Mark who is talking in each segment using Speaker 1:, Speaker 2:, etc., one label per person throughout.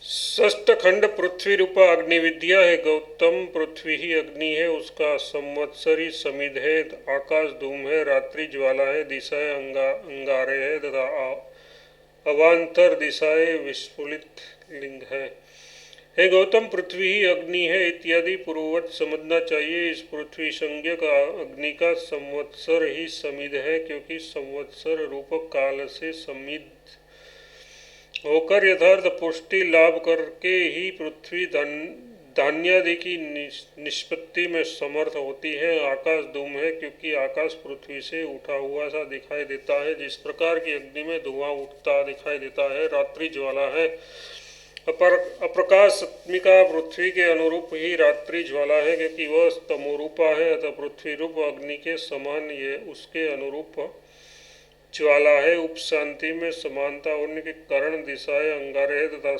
Speaker 1: षष्ठ खंड पृथ्वी रूपा अग्नि विद्या है। गौतम पृथ्वी ही अग्नि है, उसका संवत्सरी समिध है। आकाश धूम है, रात्रि ज्वाला है, दिशाएं अंगारे है तथा अवान्तर दिशाएं विस्फुलित लिंग है। हे गौतम, पृथ्वी ही अग्नि है इत्यादि पूर्ववत समझना चाहिए। इस पृथ्वी संज्ञ का अग्नि का संवत्सर ही समिध है, क्योंकि संवत्सर रूपक काल से समिध होकर यथार्थ पुष्टि लाभ करके ही पृथ्वी धान्यादि की निष्पत्ति में समर्थ होती है। आकाश धूम है, क्योंकि आकाश पृथ्वी से उठा हुआ सा दिखाई देता है, जिस प्रकार की अग्नि में धुआं उठता दिखाई देता है। रात्रि ज्वाला है, अप्रकाश आत्मिका पृथ्वी के अनुरूप ही रात्रि ज्वाला है, क्योंकि वह तमोरूपा है, अतः पृथ्वी रूप अग्नि के समान ये उसके अनुरूप ज्वाला है। उपशांति में समानता होने के कारण दिशाएं अंगारे है तथा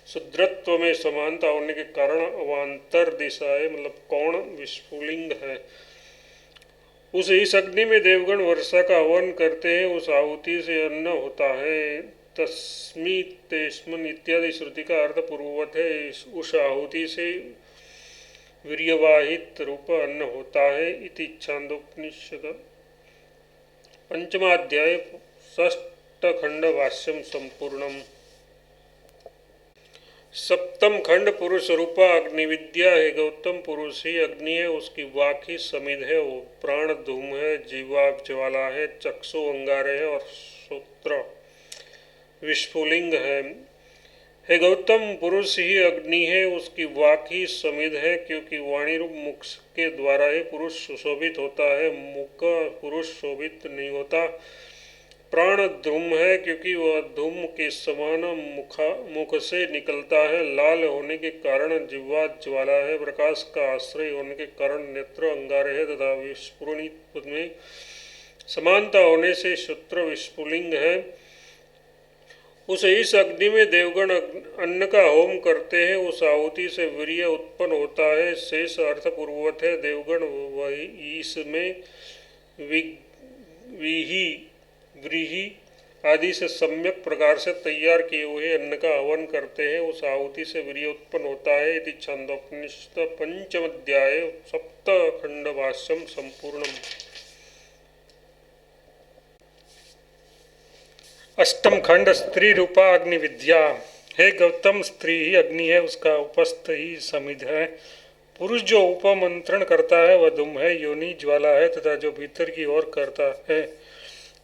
Speaker 1: शुद्रत्व में समानता होने के कारण अवान्तर दिशाएं मतलब कौण विस्फुलिंग है। उस इस अग्नि में देवगण वर्षा का हवन करते हैं, उस आहुति से अन्न होता है। तस्मी तेस्मन इत्यादि श्रुति का अर्थ पूर्ववत है। उस आहुति से वीर्यवाहित रूप अन्न होता है। इति छांदोपनिषद पंचमाध्याय षष्ठ खंड भाष्यम संपूर्णम। सप्तम खंड पुरुष रूपा अग्नि विद्या है। गौतम पुरुष ही अग्नि है, उसकी वाक ही समिध है। वो प्राण धूम है, जीवा ज्वाला है, चक्षु अंगारे है और श्रोत्र विस्फुलिंग है। हे गौतम, पुरुष ही अग्नि है, उसकी वाक ही समिध है, क्योंकि वाणी रूप मुख के द्वारा ही पुरुष सुशोभित होता है, मुख पुरुष शोभित नहीं होता। प्राण धूम है, क्योंकि वह धूम के समान मुख से निकलता है। लाल होने के कारण जिह्वा ज्वाला है, प्रकाश का आश्रय होने के कारण नेत्र अंगारे है तथा विस्फुरित में समानता होने से श्रोत्र विस्फुलिंग है। उस इस अग्नि में देवगण अन्न का होम करते हैं, उस आहुति से वीर्य उत्पन्न होता है। शेष अर्थ पूर्ववत है। देवगण वही इसमें व्रीहि आदि से सम्यक प्रकार से तैयार किए हुए अन्न का हवन करते हैं, उस आहुति से वीर्य उत्पन्न होता है। इति छांदोपनिषद पंचमाध्याय सप्त खंड भाष्यम संपूर्णम। अष्टम खंड स्त्री रूपा अग्नि विद्या है। गौतम, स्त्री ही अग्नि है, उसका उपस्थ ही समिध है। पुरुष जो उपमंत्रण करता है वह धूम है, योनि ज्वाला है तथा जो भीतर की ओर करता है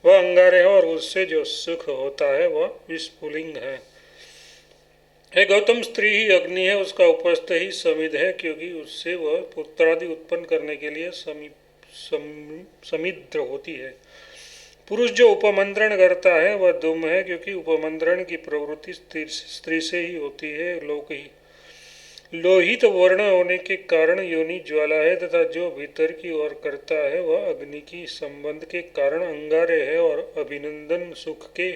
Speaker 1: वह अंगारे है, और उससे जो सुख होता है वह विस्फुलिंग है। हे गौतम, स्त्री ही अग्नि है, उसका उपस्थ ही समिध है, क्योंकि उससे वह पुत्रादि उत्पन्न करने के लिए समिद्र होती है। पुरुष जो उपमंत्रण करता है वह धूम है, क्योंकि उपमंत्रण की प्रवृत्ति स्त्री से ही होती है। लोहित वर्ण होने के कारण योनि ज्वाला है तथा जो भीतर की ओर करता है वह अग्नि की संबंध के कारण अंगारे है, और अभिनंदन सुख के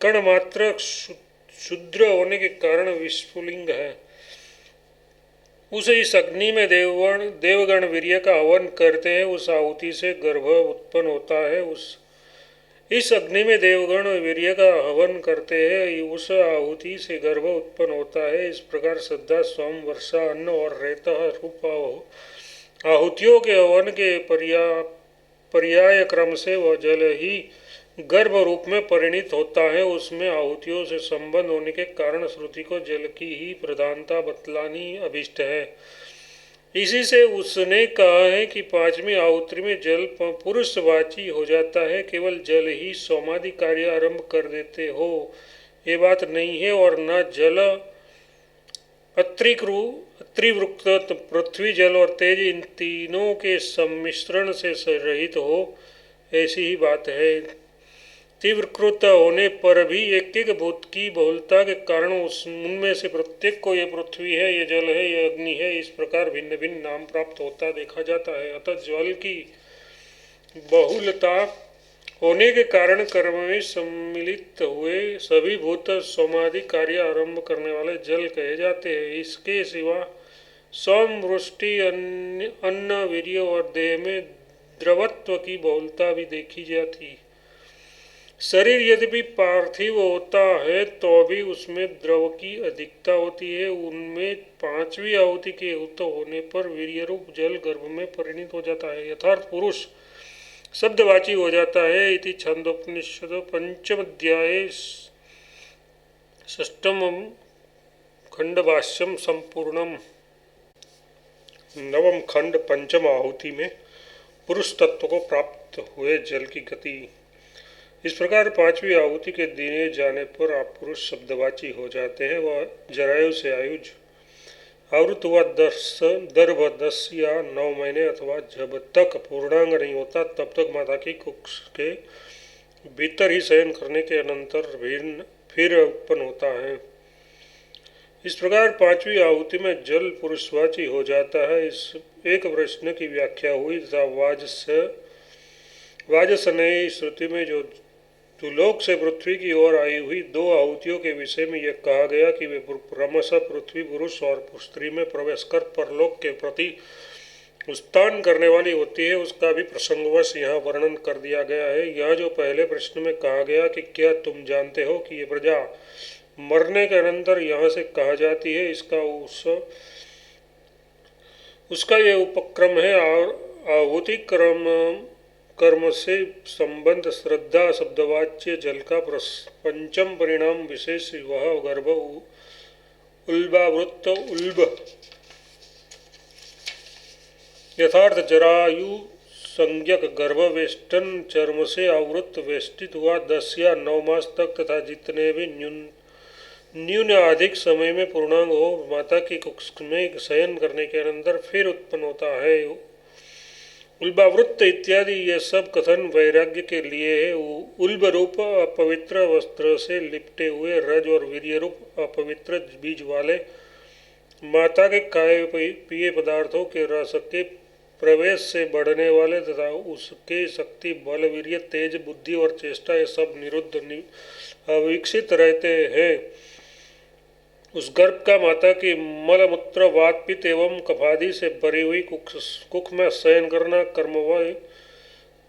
Speaker 1: कण मात्र शुद्र होने के कारण विस्फुलिंग है। उस इस अग्नि में देवगण वीर्य का हवन करते हैं, उस आहुति से गर्भ उत्पन्न होता है। इस अग्नि में देवगण वीर्य का हवन करते हैं, उस आहुति से गर्भ उत्पन्न होता है। इस प्रकार श्रद्धा, सोम, वर्षा, अन्न और रेत रूप आहुतियों के हवन के पर्याय क्रम से वह जल ही गर्भ रूप में परिणित होता है। उसमें आहुतियों से संबंध होने के कारण श्रुति को जल की ही प्रधानता बतलानी अभिष्ट है। इसी से उसने कहा है कि पांचवी आहुति में जल पुरुषवाची हो जाता है, केवल जल ही सोमादि कार्य आरंभ कर देते हो ये बात नहीं है, और न जल अत्रिवृक्त पृथ्वी, जल और तेज इन तीनों के सम्मिश्रण से रहित हो ऐसी ही बात है। तीव्रकृत होने पर भी एक एक भूत की बहुलता के कारण उनमें से प्रत्येक को ये पृथ्वी है, ये जल है, ये अग्नि है, इस प्रकार भिन्न भिन्न नाम प्राप्त होता देखा जाता है। अतः जल की बहुलता होने के कारण कर्म में सम्मिलित हुए सभी भूत सोमादि कार्य आरंभ करने वाले जल कहे जाते हैं। इसके सिवा सोम, वृष्टि, अन्न, वीर्य और देह में द्रवत्व की बहुलता भी देखी जाती। शरीर यद्यपि पार्थिव होता है तो भी उसमें द्रव की अधिकता होती है। उनमें पांचवी आहुति के युक्त होने पर वीर्यरूप जल गर्भ में परिणित हो जाता है, यथार्थ पुरुष शब्दवाची हो जाता है। इति छंदोपनिषद पंचम अध्याय षष्ठम खंडभाष्यम संपूर्णम। नवम खंड पंचम आहुति में पुरुष तत्व को प्राप्त हुए जल की गति। इस प्रकार पांचवी आहुति के दिए जाने पर आप पुरुष शब्दवाची हो जाते हैं। वह जरायु से आयुज आवृत हुआ गर्भ 10 या 9 महीने अथवा जब तक पूर्णांग नहीं होता तब तक माता की कुक्ष के भीतर ही शयन करने के अनंतर फिर उत्पन्न होता है। इस प्रकार पांचवी आहुति में जल पुरुषवाची हो जाता है। इस एक प्रश्न की व्याख्या हुई तथा वाजसनेयी श्रुति में जो तुलोक से पृथ्वी की ओर आई हुई दो आहुतियों के विषय में यह कहा गया कि वे क्रमशः पृथ्वी पुरुष और स्त्री में प्रवेश कर परलोक के प्रति उत्थान करने वाली होती है, उसका भी प्रसंगवश यहाँ वर्णन कर दिया गया है। यह जो पहले प्रश्न में कहा गया कि क्या तुम जानते हो कि ये प्रजा मरने के अनंतर यहाँ से कहा जाती है, उसका ये उपक्रम है। आहुति कर्म से संबंध श्रद्धा शब्दवाच्य जल का पंचम परिणाम विशेष वह गर्भ उल्बावृत्त उल्ब यथार्थ जरायु संज्ञक गर्भ वेष्टन चर्म से आवृत वेष्टित हुआ 10 या 9 मास तक तथा जितने भी न्यून अधिक समय में पूर्णांग हो माता की कुक्ष में शयन करने के अनंतर फिर उत्पन्न होता है। उल्बावृत्त इत्यादि ये सब कथन वैराग्य के लिए है। उल्ब रूप अपवित्र वस्त्र से लिपटे हुए रज और वीर्य रूप अपवित्र बीज वाले माता के खाए पिए पदार्थों के रस के प्रवेश से बढ़ने वाले तथा उसके शक्ति बल वीर्य तेज बुद्धि और चेष्टा ये सब निरुद्ध अविकसित रहते हैं। उस गर्भ का माता की मलमूत्र वात पित्त एवं कफादि से भरी हुई कुख में शयन करना कर्मवय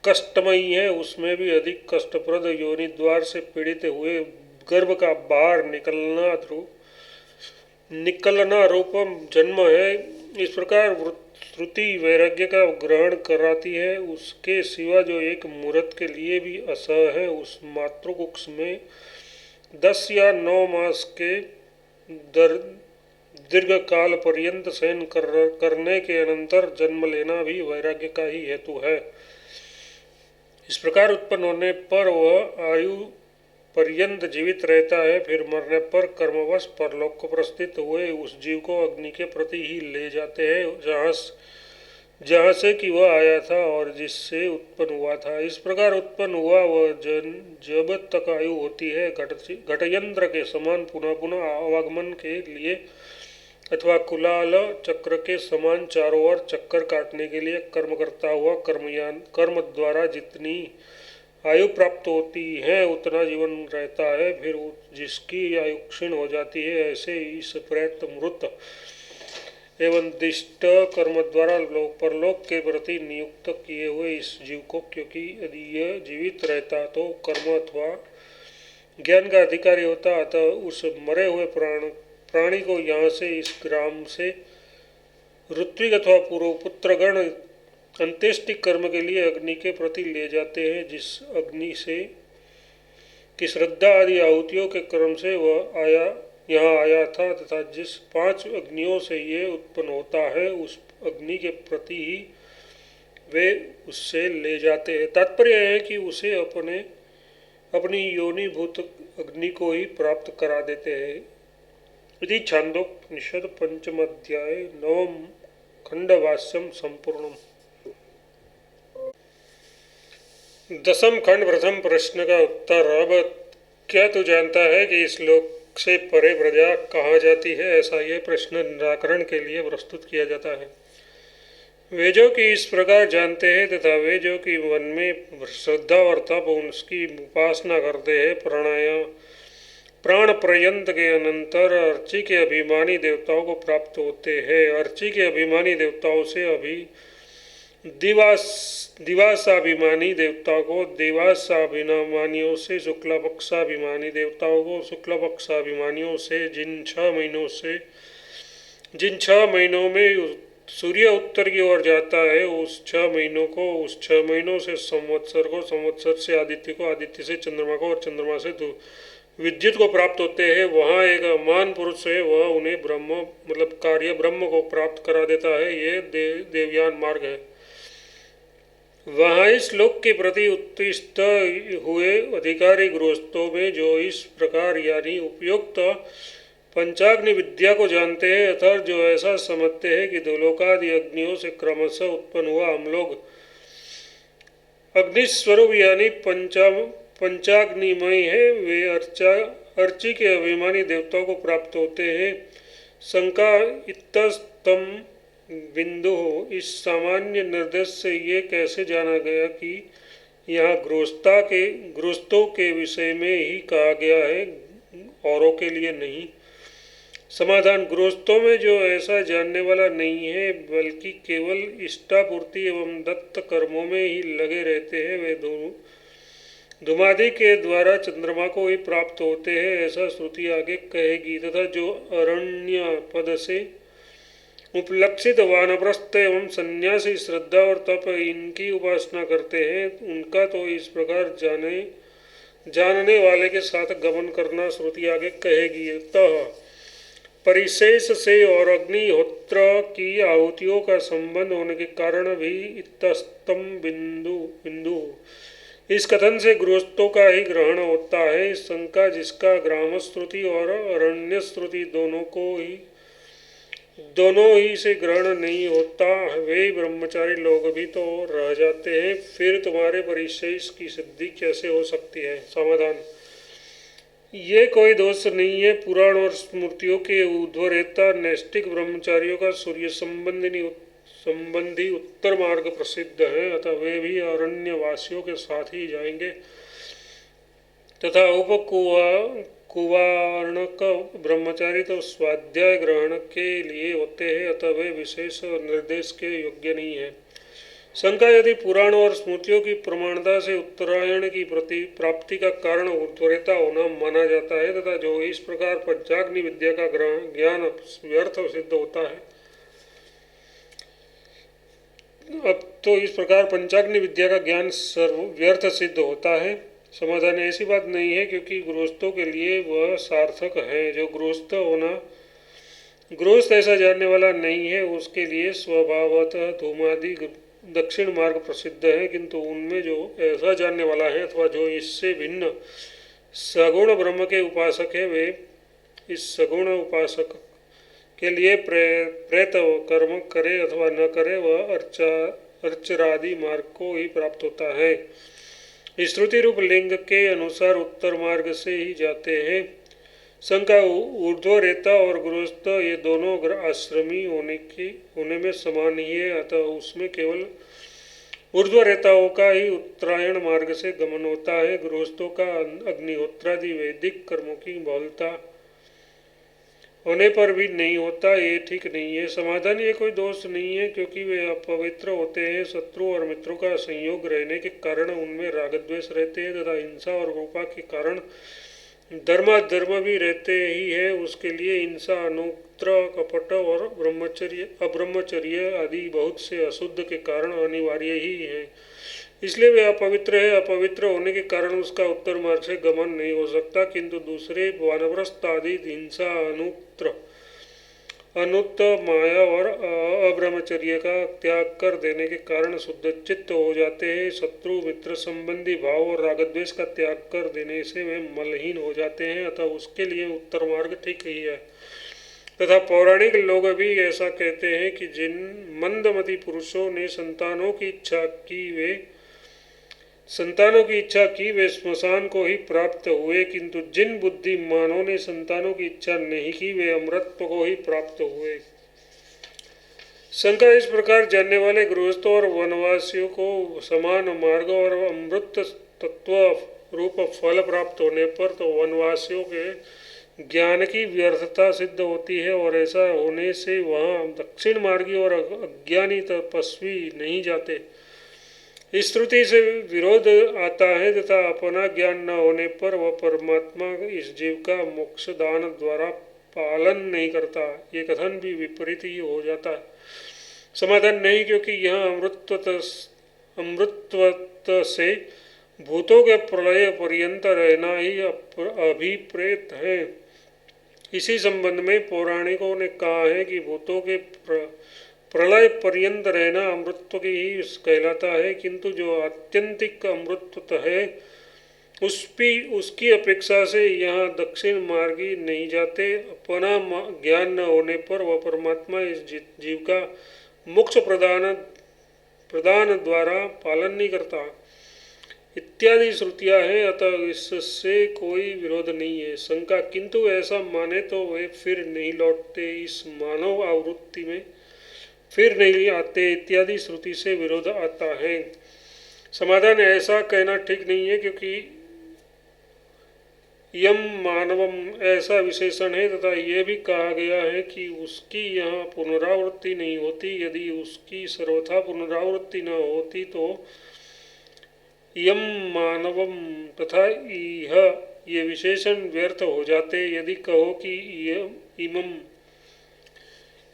Speaker 1: कष्टमयी है। उसमें भी अधिक कष्टप्रद योनि द्वार से पीड़ित हुए गर्भ का बाहर निकलना रूपम जन्म है। इस प्रकार श्रुति वैराग्य का ग्रहण कराती है। उसके सिवा जो एक मुहूर्त के लिए भी असह है, उस मातृकुक्ष में 10 या 9 मास के दीर्घ काल पर्यंत शयन करने के अनंतर जन्म लेना भी वैराग्य का ही हेतु है। इस प्रकार उत्पन्न होने पर वह आयु पर्यंत जीवित रहता है, फिर मरने पर कर्मवश परलोक को प्रस्थित हुए उस जीव को अग्नि के प्रति ही ले जाते हैं जहाँ से कि वह आया था और जिससे उत्पन्न हुआ था। इस प्रकार उत्पन्न हुआ वह जब तक आयु होती है घटयंत्र के समान पुनः पुनः आवागमन के लिए अथवा कुलाल चक्र के समान चारों ओर चक्कर काटने के लिए कर्म करता हुआ कर्म द्वारा जितनी आयु प्राप्त होती है उतना जीवन रहता है। फिर जिसकी आयु क्षीण हो जाती है, ऐसे इस प्रेत मृत एवं दिष्ट कर्म द्वारा परलोक के प्रति नियुक्त किए हुए इस जीव को, क्योंकि यदि यह जीवित रहता तो कर्म अथवा ज्ञान का अधिकारी होता, अतः उस मरे हुए प्राणी को यहाँ से इस ग्राम से ऋत्विक अथवा पूर्व पुत्रगण अंत्येष्टि कर्म के लिए अग्नि के प्रति ले जाते हैं। जिस अग्नि से की श्रद्धा आदि आहुतियों के क्रम से वह यहाँ आया था तथा जिस 5 अग्नियों से ये उत्पन्न होता है उस अग्नि के प्रति ही वे उससे ले जाते हैं। तात्पर्य है कि उसे अपनी योनिभूत अग्नि को ही प्राप्त करा देते हैं। यदि छांदोपनिषद पंचम अध्याय नवम खंडभाष्यम संपूर्णम। 10th खंड प्रथम प्रश्न का उत्तर। अब क्या तू जानता है कि इस लोक से परे प्रजा कहाँ जाती है? ऐसा यह प्रश्न निराकरण के लिए प्रस्तुत किया जाता है। वे जो कि इस प्रकार जानते हैं तथा वे जो कि मन में श्रद्धा और तप उसकी उपासना करते हैं, प्राण पर्यंत के अनंतर अर्ची के अभिमानी देवताओं को प्राप्त होते हैं। अर्ची के अभिमानी देवताओं से दिवासाभिमानी देवता को दिवासाभिमानियों से, शुक्ला पक्षाभिमानी देवताओं को शुक्ला पक्षाभिमानियों से, जिन 6 महीनों में सूर्य उत्तर की ओर जाता है, उस 6 महीनों को, उस 6 महीनों से संवत्सर को, संवत्सर से आदित्य को, आदित्य से चंद्रमा को और चंद्रमा से विद्युत को प्राप्त होते हैं। वहाँ एक महान पुरुष है, वह उन्हें ब्रह्म मतलब कार्य ब्रह्म को प्राप्त करा देता है। ये देवयान मार्ग है। वहाँ इस लोक के प्रति उत्कृष्ट हुए अधिकारी गृहस्थों में जो इस प्रकार यानी उपयुक्त पंचाग्नि विद्या को जानते हैं, अर्थात जो ऐसा समझते हैं कि दोलोकादि अग्नियों से क्रमशः उत्पन्न हुआ हम लोग अग्निस्वरूप यानी पंचाग्निमय है, वे अर्ची के अभिमानी देवताओं को प्राप्त होते हैं। शंका इतस्तम बिंदु, इस सामान्य निर्देश से ये कैसे जाना गया कि यहाँ गृहस्थों के विषय में ही कहा गया है, औरों के लिए नहीं। समाधान, गृहस्थों में जो ऐसा जानने वाला नहीं है बल्कि केवल इष्टापूर्ति एवं दत्त कर्मों में ही लगे रहते हैं, वे धूमादि के द्वारा चंद्रमा को ही प्राप्त होते हैं, ऐसा श्रुति आगे कहेगी। तथा जो अरण्य पद से उपलक्षित वानप्रस्थ एवं सन्यासी श्रद्धा और तप इनकी उपासना करते हैं, उनका तो इस प्रकार जानने वाले के साथ गमन करना श्रुति आगे कहेगी। अतः परिशेष से और अग्निहोत्र की आहुतियों का संबंध होने के कारण भी इतस्तम बिंदु इस कथन से गृहस्थों का ही ग्रहण होता है। शंका, जिसका ग्राम श्रुति और अरण्य श्रुति दोनों ही से ग्रहण नहीं होता, वे ब्रह्मचारी लोग भी तो रह जाते हैं, फिर तुम्हारे परिशेष की सिद्धि कैसे हो सकती है। समाधान, ये कोई दोष नहीं है। पुराण और स्मृतियों के उद्धरेता नैष्टिक ब्रह्मचारियों का सूर्य संबंधी उत्तर मार्ग प्रसिद्ध है, अतः वे भी अरण्य वासियों के साथ ही जाएंगे। तथा कुवार्णक ब्रह्मचारी तो स्वाध्याय ग्रहण के लिए होते हैं, अतः वे विशेष निर्देश के योग्य नहीं है। शंका, यदि पुराण और स्मृतियों की प्रमाणता से उत्तरायण की प्राप्ति का कारण ऊर्ध्वरेता होना माना जाता है, तथा जो इस प्रकार पंचाग्नि विद्या का ज्ञान व्यर्थ सिद्ध होता है, अब तो इस प्रकार पंचाग्नि विद्या का ज्ञान व्यर्थ सिद्ध होता है। समाधान, ऐसी बात नहीं है, क्योंकि गृहस्थों के लिए वह सार्थक है। जो गृहस्थ ऐसा जानने वाला नहीं है, उसके लिए स्वभावतः धूमादि दक्षिण मार्ग प्रसिद्ध है, किंतु उनमें जो ऐसा जानने वाला है अथवा जो इससे भिन्न सगुण ब्रह्म के उपासक है, वे इस सगुण उपासक के लिए प्रेत कर्म करे अथवा न करे, वह अर्चरादि मार्ग को ही प्राप्त होता है। श्रुति रूप लिंग के अनुसार उत्तर मार्ग से ही जाते हैं। शंका, ऊर्ध्वरेता और गृहस्थ ये दोनों आश्रमी होने में समान ही है, अतः उसमें केवल ऊर्ध्वरेताओं का ही उत्तरायण मार्ग से गमन होता है। गृहस्थों का अग्निहोत्रादि वैदिक कर्मों की बहुलता होने पर भी नहीं होता, ये ठीक नहीं है। समाधान, ये कोई दोष नहीं है, क्योंकि वे अपवित्र होते हैं। शत्रु और मित्रों का संयोग रहने के कारण उनमें रागद्वेष रहते हैं, तथा हिंसा और रूपा के कारण धर्माधर्म भी रहते ही है। उसके लिए हिंसा, अनुत्र, कपट और अब्रह्मचर्य आदि बहुत से अशुद्ध के कारण अनिवार्य ही है। इसलिए वे अपवित्र है। अपवित्र होने के कारण उसका उत्तर मार्ग से गमन नहीं हो सकता, किंतु दूसरे वानप्रस्थ आदि हिंसा, अनुत्त, माया और अब्रह्मचर्य का त्याग कर देने के कारण शुद्ध चित्त हो जाते हैं। शत्रु मित्र संबंधी भाव और रागद्वेष का त्याग कर देने से वे मलहीन हो जाते हैं, अतः उसके लिए उत्तर मार्ग ठीक ही है। तथा पौराणिक लोग भी ऐसा कहते हैं कि जिन मंदमती पुरुषों ने संतानों की इच्छा की वे स्मशान को ही प्राप्त हुए, किंतु जिन बुद्धिमानों ने संतानों की इच्छा नहीं की वे अमृतत्व को ही प्राप्त हुए। शंका, इस प्रकार जानने वाले गृहस्थों और वनवासियों को समान मार्ग और अमृत तत्व रूप फल प्राप्त होने पर तो वनवासियों के ज्ञान की व्यर्थता सिद्ध होती है और ऐसा होने से वहाँ दक्षिण मार्गी और अज्ञानी तपस्वी नहीं जाते। इस श्रुति से विरोध आता है तथा अपना ज्ञान न होने पर वह परमात्मा इस जीव का मोक्ष दान द्वारा पालन नहीं करता। ये कथन भी विपरीत ही हो जाता है। समाधान नहीं, क्योंकि यह अमृतत्व से भूतों के प्रलय पर्यंत रहना ही अभिप्रेत है। इसी संबंध में पौराणिकों ने कहा है कि भूतों के प्रलय पर्यंत रहना अमृतत्व की ही कहलाता है, किंतु जो आत्यंतिक अमृतत्व है उसकी अपेक्षा से यहाँ दक्षिण मार्गी नहीं जाते। अपना ज्ञान न होने पर वह परमात्मा इस जीव का मोक्ष प्रदान द्वारा पालन नहीं करता इत्यादि श्रुतियाँ हैं, अतः इससे कोई विरोध नहीं है। शंका, किंतु ऐसा माने तो वे फिर नहीं लौटते, इस मानव आवृत्ति में फिर नहीं आते इत्यादि श्रुति से विरोध आता है। समाधान, ऐसा कहना ठीक नहीं है, क्योंकि यम मानवम ऐसा विशेषण है तथा यह भी कहा गया है कि उसकी यहाँ पुनरावृत्ति नहीं होती। यदि उसकी सर्वथा पुनरावृत्ति न होती तो यम मानवम तथा यह ये विशेषण व्यर्थ हो जाते। यदि कहो कि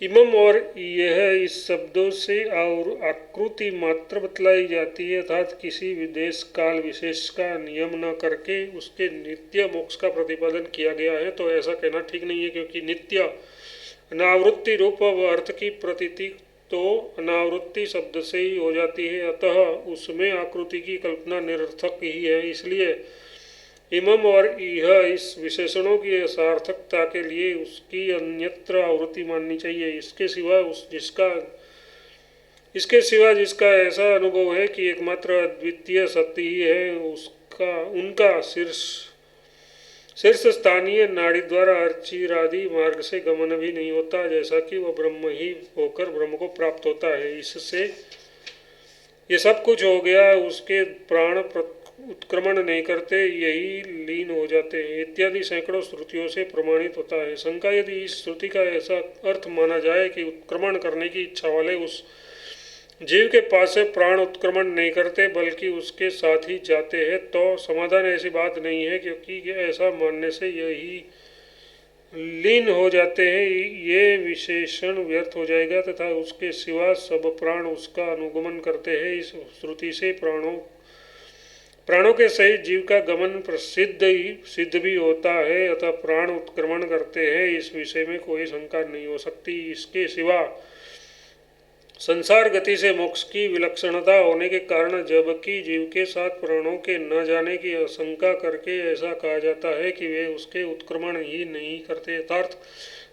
Speaker 1: इमम और यह इस शब्दों से और आकृति मात्र बतलाई जाती है, अर्थात किसी विदेश काल विशेष का नियम न करके उसके नित्य मोक्ष का प्रतिपादन किया गया है, तो ऐसा कहना ठीक नहीं है, क्योंकि नित्य अनावृत्ति रूप अर्थ की प्रतीति तो अनावृत्ति शब्द से ही हो जाती है, अतः उसमें आकृति की कल्पना निरर्थक ही है। इसलिए इमम और यह इस विशेषणों की सार्थकता के लिए उसकी अन्यत्र आवृत्ति माननी चाहिए। इसके सिवा जिसका ऐसा अनुभव है कि एकमात्र अद्वितीय सत्य ही है, उनका शीर्ष स्थानीय नाड़ी द्वारा अर्चिरादि मार्ग से गमन भी नहीं होता, जैसा कि वह ब्रह्म ही होकर ब्रह्म को प्राप्त होता है। इससे ये सब कुछ हो गया, उसके प्राण उत्क्रमण नहीं करते, यही लीन हो जाते हैं इत्यादि सैकड़ों श्रुतियों से प्रमाणित होता है। शंका, यदि इस श्रुति का ऐसा अर्थ माना जाए कि उत्क्रमण करने की इच्छा वाले उस जीव के पास से प्राण उत्क्रमण नहीं करते बल्कि उसके साथ ही जाते हैं, तो समाधान ऐसी बात नहीं है, क्योंकि ऐसा मानने से यही लीन हो जाते हैं, ये विशेषण व्यर्थ हो जाएगा तथा उसके सिवा सब प्राण उसका अनुगमन करते हैं। इस श्रुति से प्राणों के सहित जीव का गमन सिद्ध भी होता है, अतः प्राण उत्क्रमण करते हैं, इस विषय में कोई शंका नहीं हो सकती। इसके सिवा संसार गति से मोक्ष की विलक्षणता होने के कारण जबकि जीव के साथ प्राणों के न जाने की आशंका करके ऐसा कहा जाता है कि वे उसके उत्क्रमण ही नहीं करते, अर्थात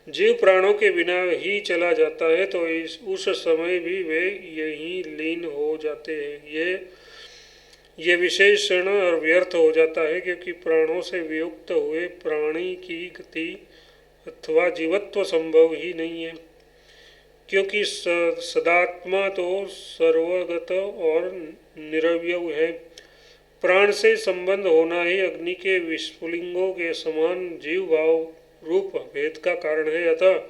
Speaker 1: जीव प्राणों के बिना ही चला जाता है, तो उस समय भी वे यही लीन हो जाते हैं। ये विशेषण व्यर्थ हो जाता है, क्योंकि प्राणों से वियुक्त हुए प्राणी की गति अथवा जीवत्व संभव ही नहीं है, क्योंकि सदात्मा तो सर्वगत और निरवयव है। प्राण से संबंध होना ही अग्नि के विस्फुलिंगों के समान जीव भाव रूप भेद का कारण है। अतः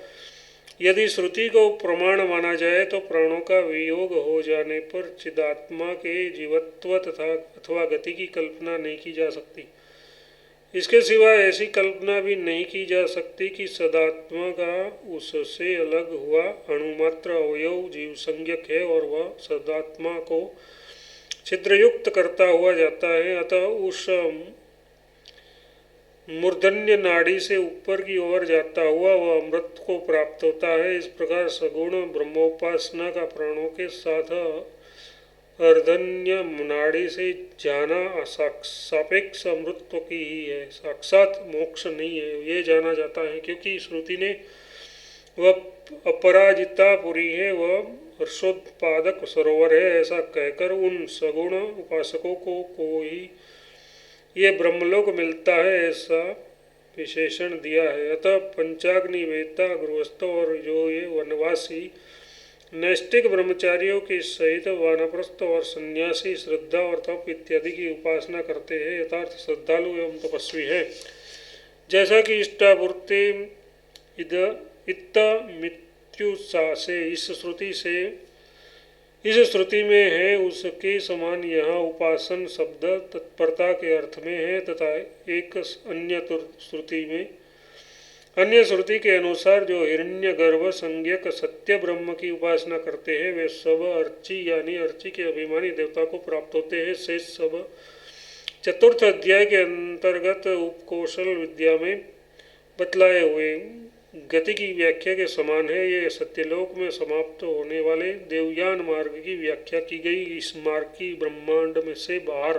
Speaker 1: यदि श्रुति को प्रमाण माना जाए तो प्राणों का वियोग हो जाने पर चिदात्मा के जीवत्व तथा अथवा गति की कल्पना नहीं की जा सकती। इसके सिवा ऐसी कल्पना भी नहीं की जा सकती कि सदात्मा का उससे अलग हुआ अणुमात्र अवयव जीव संज्ञक है और वह सदात्मा को छिद्रयुक्त करता हुआ जाता है, अतः उस मूर्धन्य नाड़ी से ऊपर की ओर जाता हुआ वह अमृत को प्राप्त होता है। इस प्रकार सगुण ब्रह्मोपासना का प्राणों के साथ अर्धन्य नाड़ी से जाना सापेक्ष अमृतत्व की ही है, साक्षात मोक्ष नहीं है, ये जाना जाता है, क्योंकि श्रुति ने वह अपराजिता पुरी है, वह हर्षोत्पादक सरोवर है, ऐसा कहकर उन सगुण उपासकों को ही ये ब्रह्मलोक मिलता है, ऐसा विशेषण दिया है। अतः पंचाग्नि वेता गृहस्थ और जो ये वनवासी नैष्टिक ब्रह्मचारियों के सहित वानप्रस्थ और सन्यासी श्रद्धा और तप इत्यादि की उपासना करते हैं, यथार्थ श्रद्धालु एवं तपस्वी है। जैसा कि इष्टापूर्ति इद इत्त मृत्युसा से इस श्रुति में है, उसके समान यहाँ उपासन शब्द तत्परता के अर्थ में है, तथा एक अन्य श्रुति के अनुसार जो हिरण्यगर्भ संज्ञक सत्य ब्रह्म की उपासना करते हैं वे सब अर्ची यानी अर्ची के अभिमानी देवता को प्राप्त होते हैं। शेष सब चतुर्थ अध्याय के अंतर्गत उपकौशल विद्या में बतलाए हुए गति की व्याख्या के समान है। ये सत्यलोक में समाप्त होने वाले देवयान मार्ग की व्याख्या की गई। इस मार्ग की ब्रह्मांड में से बाहर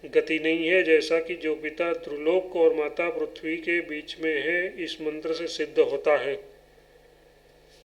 Speaker 1: गति नहीं है, जैसा कि जो पिता त्रिलोक और माता पृथ्वी के बीच में है, इस मंत्र से सिद्ध होता है।